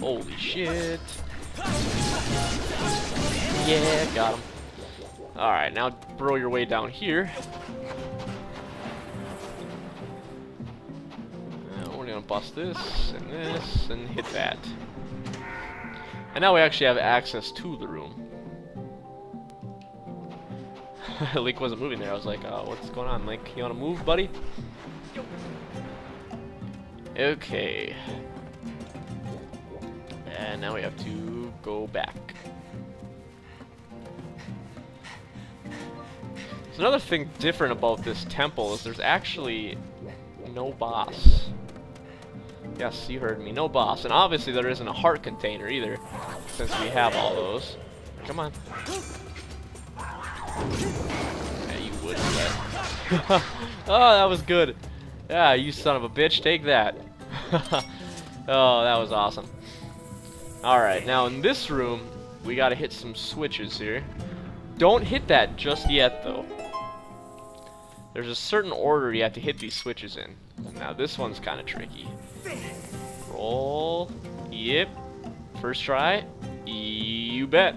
Holy shit. Yeah, got him. Alright, now burrow your way down here. We're gonna bust this, and hit that. And now we actually have access to the room. Link wasn't moving there. I was like, what's going on, Link? You wanna move, buddy? Okay. And now we have to go back. So another thing different about this temple is there's actually no boss. Yes, you heard me. No boss. And obviously there isn't a heart container either, since we have all those. Come on. Yeah, you would. Oh, that was good. Yeah, you son of a bitch. Take that. Oh, that was awesome. Alright, now in this room, we gotta hit some switches here. Don't hit that just yet, though. There's a certain order you have to hit these switches in. Now this one's kind of tricky. Roll. Yep. First try. You bet.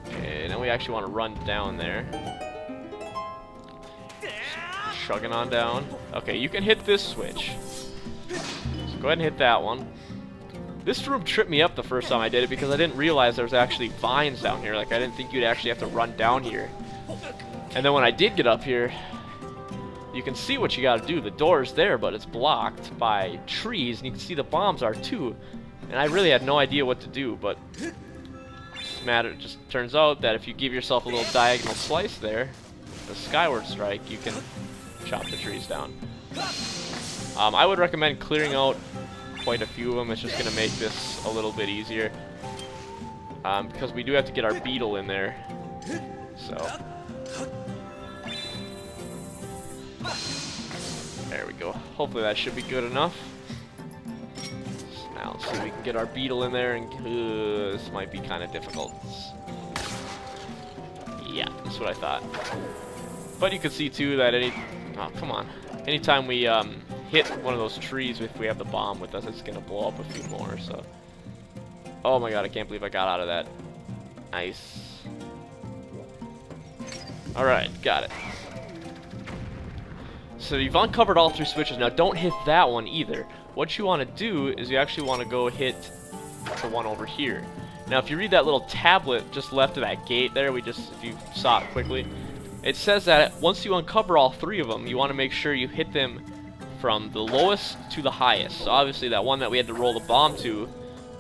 Okay, now we actually want to run down there. Chugging on down. Okay, you can hit this switch. So go ahead and hit that one. This room tripped me up the first time I did it because I didn't realize there was actually vines down here. Like, I didn't think you'd actually have to run down here. And then when I did get up here, you can see what you gotta do. The door's there, but it's blocked by trees, and you can see the bombs are too. And I really had no idea what to do, but it just turns out that if you give yourself a little diagonal slice there, the Skyward Strike, you can chop the trees down. I would recommend clearing out quite a few of them. It's just gonna make this a little bit easier. Because we do have to get our beetle in there. So there we go. Hopefully that should be good enough. Now let's see if we can get our beetle in there, and this might be kind of difficult. Yeah, that's what I thought. But you can see too that anytime we hit one of those trees, if we have the bomb with us, it's gonna blow up a few more. So, oh my god, I can't believe I got out of that. Nice. All right, got it. So you've uncovered all three switches. Now don't hit that one either. What you want to do is you actually want to go hit the one over here. Now if you read that little tablet just left of that gate there, if you saw it quickly, it says that once you uncover all three of them, you want to make sure you hit them from the lowest to the highest. So obviously that one that we had to roll the bomb to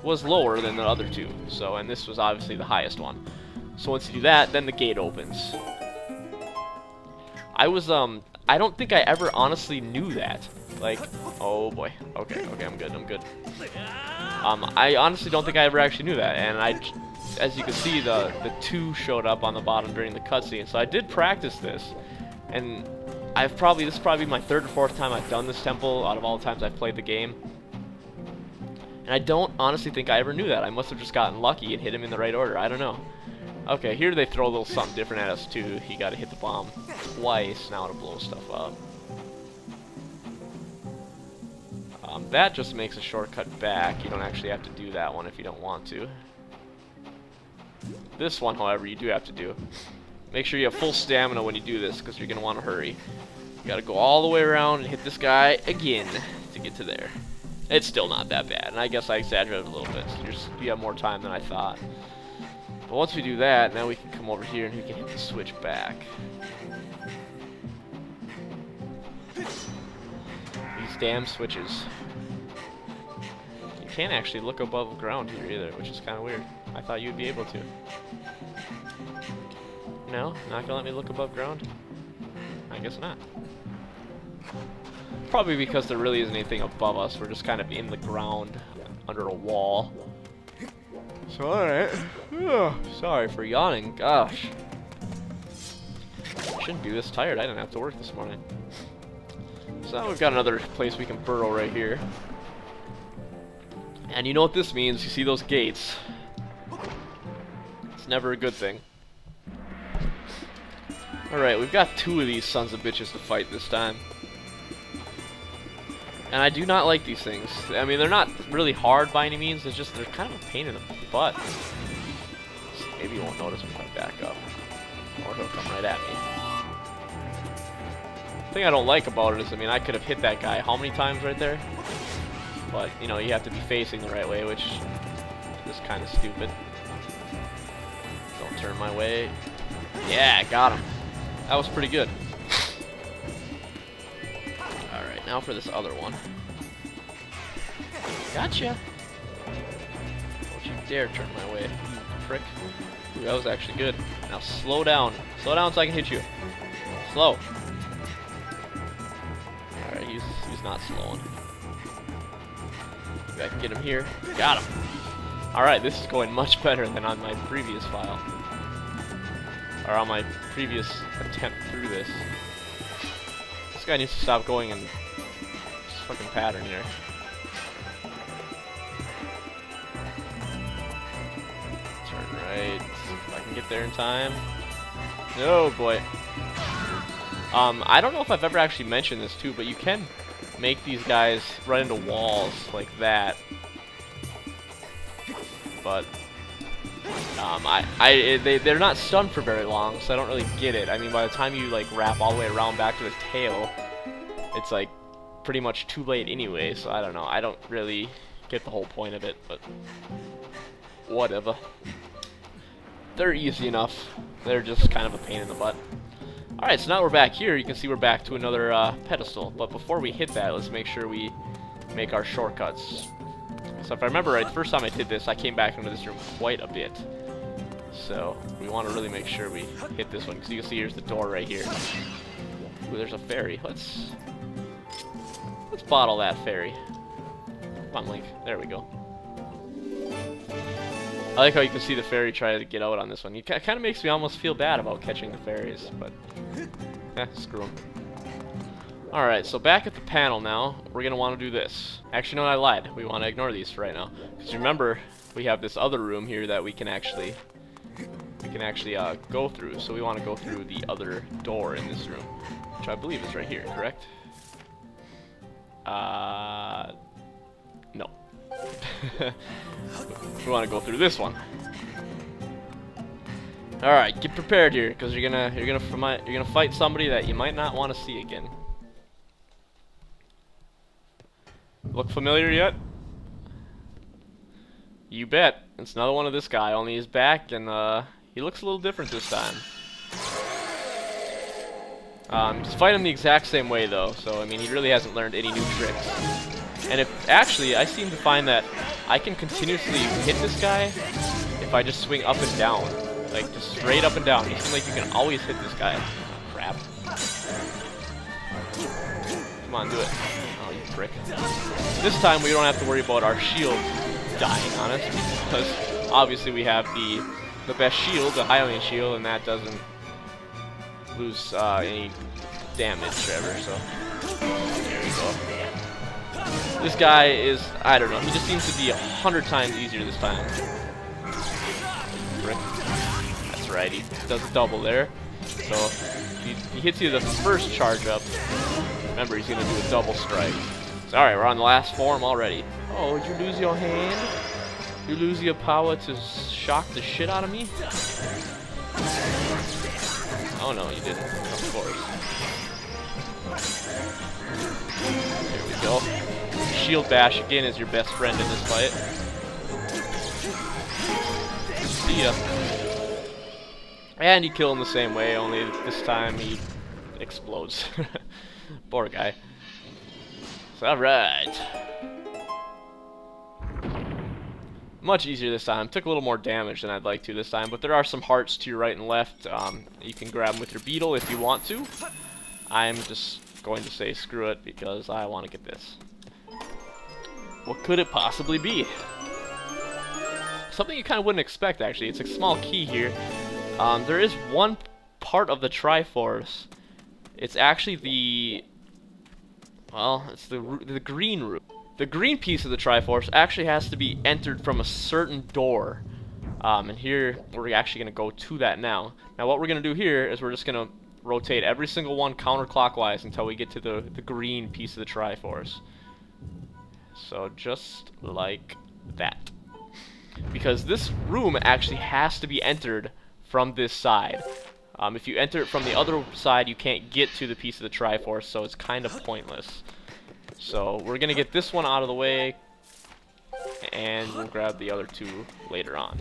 was lower than the other two. So, and this was obviously the highest one. So once you do that, then the gate opens. I don't think I ever honestly knew that. Like, oh boy. Okay, I'm good. I honestly don't think I ever actually knew that, and as you can see, the 2 showed up on the bottom during the cutscene. So I did practice this, and this is probably my 3rd or 4th time I've done this temple out of all the times I've played the game. And I don't honestly think I ever knew that. I must have just gotten lucky and hit him in the right order. I don't know. Okay, here they throw a little something different at us too. You gotta hit the bomb twice now to blow stuff up. That just makes a shortcut back. You don't actually have to do that one if you don't want to. This one, however, you do have to do. Make sure you have full stamina when you do this, because you're gonna want to hurry. You gotta go all the way around and hit this guy again to get to there. It's still not that bad, and I guess I exaggerated a little bit. So you have more time than I thought. But once we do that, now we can come over here and we can hit the switch back. These damn switches. You can't actually look above ground here either, which is kind of weird. I thought you'd be able to. No? Not gonna let me look above ground? I guess not. Probably because there really isn't anything above us. We're just kind of in the ground under a wall. So, alright. Sorry for yawning. Gosh. I shouldn't be this tired. I didn't have to work this morning. So now we've got another place we can burrow right here. And you know what this means. You see those gates. It's never a good thing. Alright, we've got 2 of these sons of bitches to fight this time. And I do not like these things. I mean, they're not really hard by any means, it's just they're kind of a pain in the butt. Maybe you won't notice when I back up. Or he'll come right at me. The thing I don't like about it is, I mean, I could have hit that guy how many times right there? But, you know, you have to be facing the right way, which is kind of stupid. Don't turn my way. Yeah, got him. That was pretty good. Alright, now for this other one. Gotcha! Don't you dare turn my way, you prick. Ooh, that was actually good. Now slow down. Slow down so I can hit you. Slow. Alright, he's not slowing. Maybe I can get him here. Got him! Alright, this is going much better than on my previous file. Or on my previous attempt through this. This guy needs to stop going in this fucking pattern here. Turn right. If I can get there in time. Oh boy. I don't know if I've ever actually mentioned this too, but you can make these guys run into walls like that. But they're not stunned for very long, so I don't really get it. I mean, by the time you like wrap all the way around back to the tail, it's like pretty much too late anyway. So I don't know. I don't really get the whole point of it, but whatever. They're easy enough. They're just kind of a pain in the butt. Alright, so now we're back here. You can see we're back to another pedestal. But before we hit that, let's make sure we make our shortcuts. So if I remember right, the first time I did this, I came back into this room quite a bit. So we want to really make sure we hit this one, because you can see here's the door right here. Ooh, there's a fairy. Let's bottle that fairy. Come on, Link. There we go. I like how you can see the fairy try to get out on this one. It kind of makes me almost feel bad about catching the fairies, but screw them. Alright, so back at the panel now, we're going to want to do this. Actually, no, I lied. We want to ignore these for right now. Because remember, we have this other room here that we can actually go through. So we want to go through the other door in this room, which I believe is right here, correct? No. We want to go through this one. All right, get prepared here, because you're gonna fight somebody that you might not want to see again. Look familiar yet? You bet. It's another one of this guy. Only he's back, and he looks a little different this time. Just fight him the exact same way though. So I mean, he really hasn't learned any new tricks. And if actually, I seem to find that I can continuously hit this guy if I just swing up and down, like just straight up and down. You seem like you can always hit this guy. Oh, crap. Come on, do it. Oh, you prick. This time we don't have to worry about our shield dying on us, because obviously we have the best shield, the Hylian shield, and that doesn't lose any damage ever, so there we go. This guy is, I don't know, he just seems to be 100 times easier this time. Frick. That's right, he does a double there. So if he hits you the first charge up, remember he's going to do a double strike. So, alright, we're on the last form already. Oh, did you lose your hand? You lose your power to shock the shit out of me? Oh no, you didn't. Of course. There we go. Shield bash again is your best friend in this fight. See ya. And you kill him the same way, only this time he explodes. Poor guy. So, alright. Much easier this time. Took a little more damage than I'd like to this time, but there are some hearts to your right and left. You can grab them with your beetle if you want to. I'm just going to say screw it because I want to get this. What could it possibly be? Something you kind of wouldn't expect, actually. It's a small key here. There is one part of the Triforce. It's actually the... well, it's the green room. The green piece of the Triforce actually has to be entered from a certain door. And here, we're actually going to go to that now. Now what we're going to do here is we're just going to rotate every single one counterclockwise until we get to the green piece of the Triforce. So just like that. Because this room actually has to be entered from this side. If you enter it from the other side, you can't get to the piece of the Triforce, so it's kind of pointless. So we're going to get this one out of the way, and we'll grab the other two later on.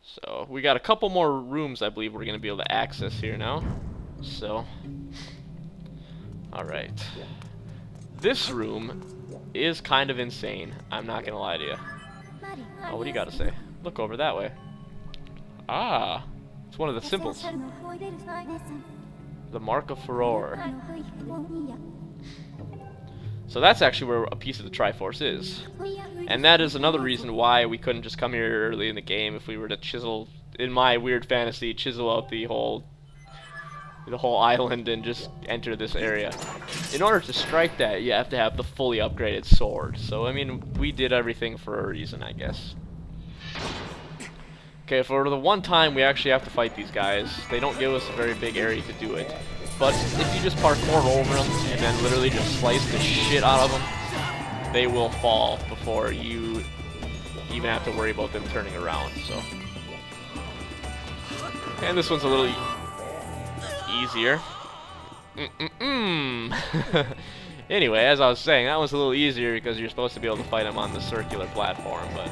So we got a couple more rooms I believe we're going to be able to access here now. So, alright. This room is kind of insane, I'm not going to lie to you. Oh, what do you got to say? Look over that way. Ah, it's one of the symbols. The Mark of Furore. So that's actually where a piece of the Triforce is. And that is another reason why we couldn't just come here early in the game if we were to chisel, in my weird fantasy, chisel out the whole island and just enter this area. In order to strike that, you have to have the fully upgraded sword. So, I mean, we did everything for a reason, I guess. Okay, for the one time we actually have to fight these guys, they don't give us a very big area to do it. But if you just parkour over them and then literally just slice the shit out of them, they will fall before you even have to worry about them turning around. So, and this one's a little easier. Anyway, as I was saying, that one's a little easier because you're supposed to be able to fight them on the circular platform, but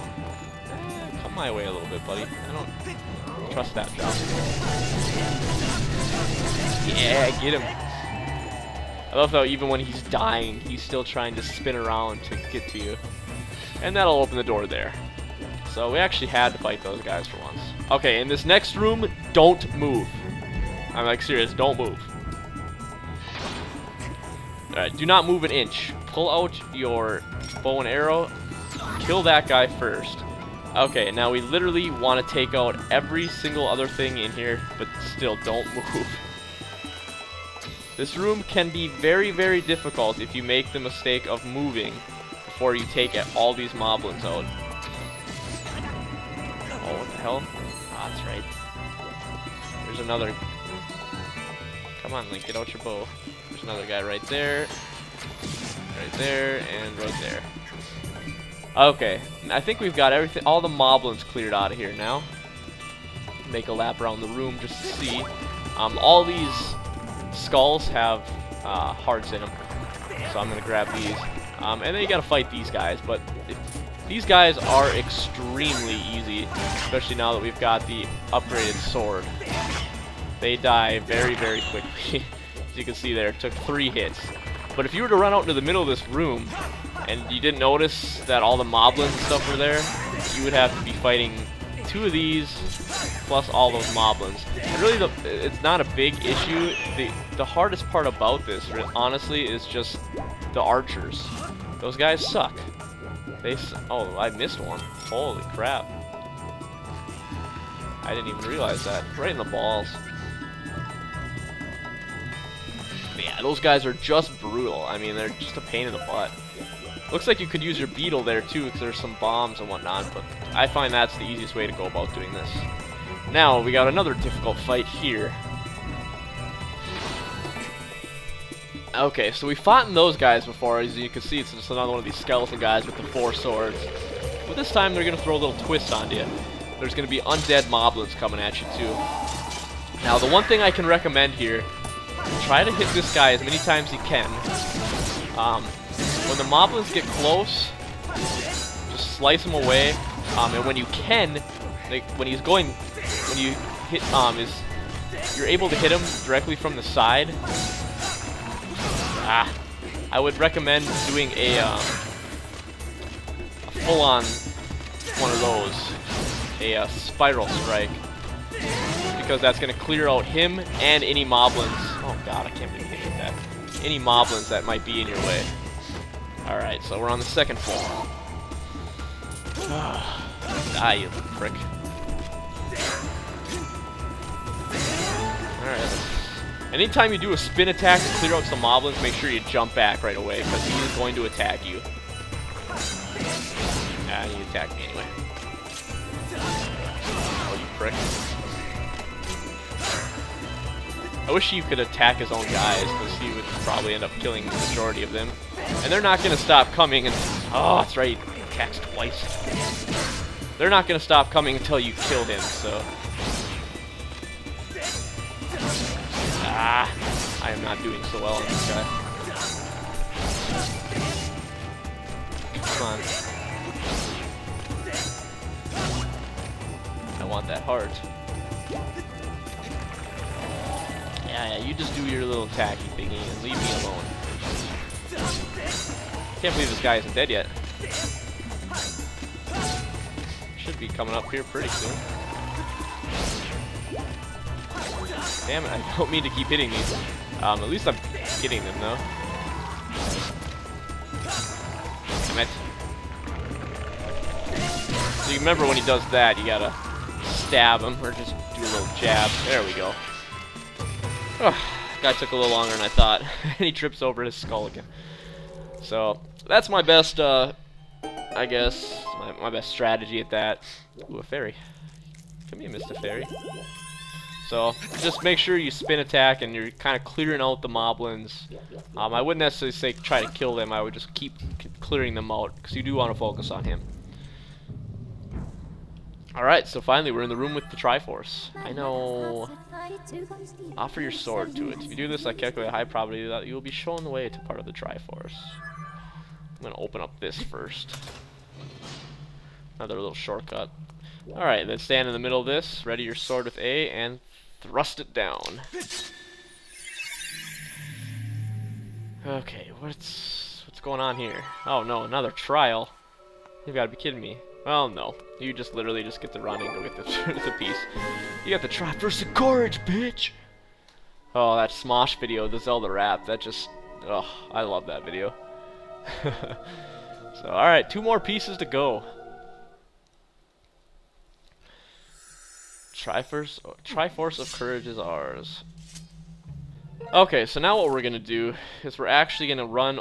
come my way a little bit, buddy. I don't trust that job. Yeah, get him. I love how even when he's dying, he's still trying to spin around to get to you. And that'll open the door there. So we actually had to fight those guys for once. Okay, in this next room, don't move. I'm like serious, don't move. Alright, do not move an inch. Pull out your bow and arrow. Kill that guy first. Okay, now we literally want to take out every single other thing in here, but still don't move. This room can be very, very difficult if you make the mistake of moving before you take all these moblins out. Oh, what the hell? Ah, that's right. There's another. Come on, Link, get out your bow. There's another guy right there, and right there. Okay, I think we've got everything, all the moblins cleared out of here now. Make a lap around the room just to see. All these skulls have hearts in them, so I'm gonna grab these. And then you gotta fight these guys, but these guys are extremely easy, especially now that we've got the upgraded sword. They die very, very quickly. As you can see there, it took 3 hits. But if you were to run out into the middle of this room and you didn't notice that all the moblins and stuff were there, you would have to be fighting 2 of these plus all those moblins. And really, it's not a big issue. The hardest part about this, honestly, is just the archers. Those guys suck. Oh, I missed one. Holy crap. I didn't even realize that. Right in the balls. But yeah, those guys are just brutal. I mean, they're just a pain in the butt. Looks like you could use your beetle there too, because there's some bombs and whatnot, but I find that's the easiest way to go about doing this. Now, we got another difficult fight here. Okay, so we fought in those guys before. As you can see, it's just another one of these skeleton guys with the 4 swords. But this time, they're going to throw a little twist on you. There's going to be undead moblins coming at you too. Now, the one thing I can recommend here, try to hit this guy as many times as you can. When the moblins get close, just slice them away. And when you can, like when you hit, you're able to hit him directly from the side. I would recommend doing a full-on one of those, a spiral strike, because that's going to clear out him and any moblins. Oh god, I can't believe I hit that. Any moblins that might be in your way. Alright, so we're on the 2nd floor. Die, you little prick. Alright. Anytime you do a spin attack to clear out some moblins, make sure you jump back right away, because he is going to attack you. Nah, he attacked me anyway. Oh, you prick. I wish he could attack his own guys, because he would probably end up killing the majority of them. And they're not going to stop coming. And oh, that's right, he attacks twice. They're not going to stop coming until you kill him, so... Ah, I am not doing so well on this guy. Come on. I want that heart. Yeah, you just do your little attacky thingy and leave me alone. Can't believe this guy isn't dead yet. Should be coming up here pretty soon. Damn it, I don't mean to keep hitting these. At least I'm getting them though. Damn it. So you remember when he does that, you gotta stab him or just do a little jab. There we go. Oh, guy took a little longer than I thought. And he trips over his skull again. So that's my best, I guess, my best strategy at that. Ooh, a fairy. Come here, Mr. Fairy. So just make sure you spin attack and you're kind of clearing out the moblins. I wouldn't necessarily say try to kill them. I would just keep clearing them out because you do want to focus on him. Alright, so finally we're in the room with the Triforce. I know. Offer your sword to it. If you do this, I calculate a high probability that you will be shown the way to part of the Triforce. I'm going to open up this first. Another little shortcut. Alright, then stand in the middle of this, ready your sword with A, and thrust it down. Okay, what's going on here? Oh no, another trial. You've got to be kidding me. Well, no. You just literally just get to run and go get the piece. You got the TRIFORCE of COURAGE, bitch! Oh, that Smosh video, the Zelda rap, that just... Oh, I love that video. So, alright, 2 more pieces to go. Triforce of Courage is ours. Okay, so now what we're gonna do is we're actually gonna run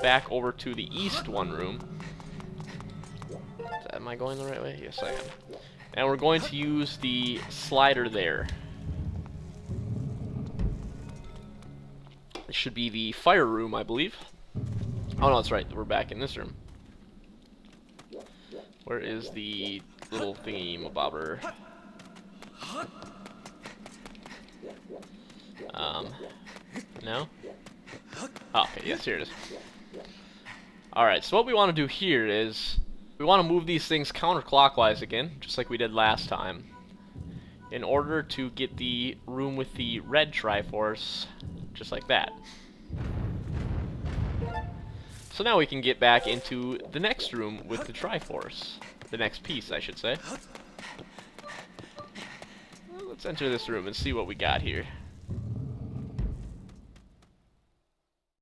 back over to the east one room. Am I going the right way? Yes, I am. And we're going to use the slider there. It should be the fire room, I believe. Oh no, that's right. We're back in this room. Where is the little thingy mabobber? No? Oh, okay, yes, here it is. Alright, so what we want to do here is we want to move these things counterclockwise again, just like we did last time, in order to get the room with the red Triforce, just like that. So now we can get back into the next room with the Triforce. The next piece, I should say. Well, let's enter this room and see what we got here.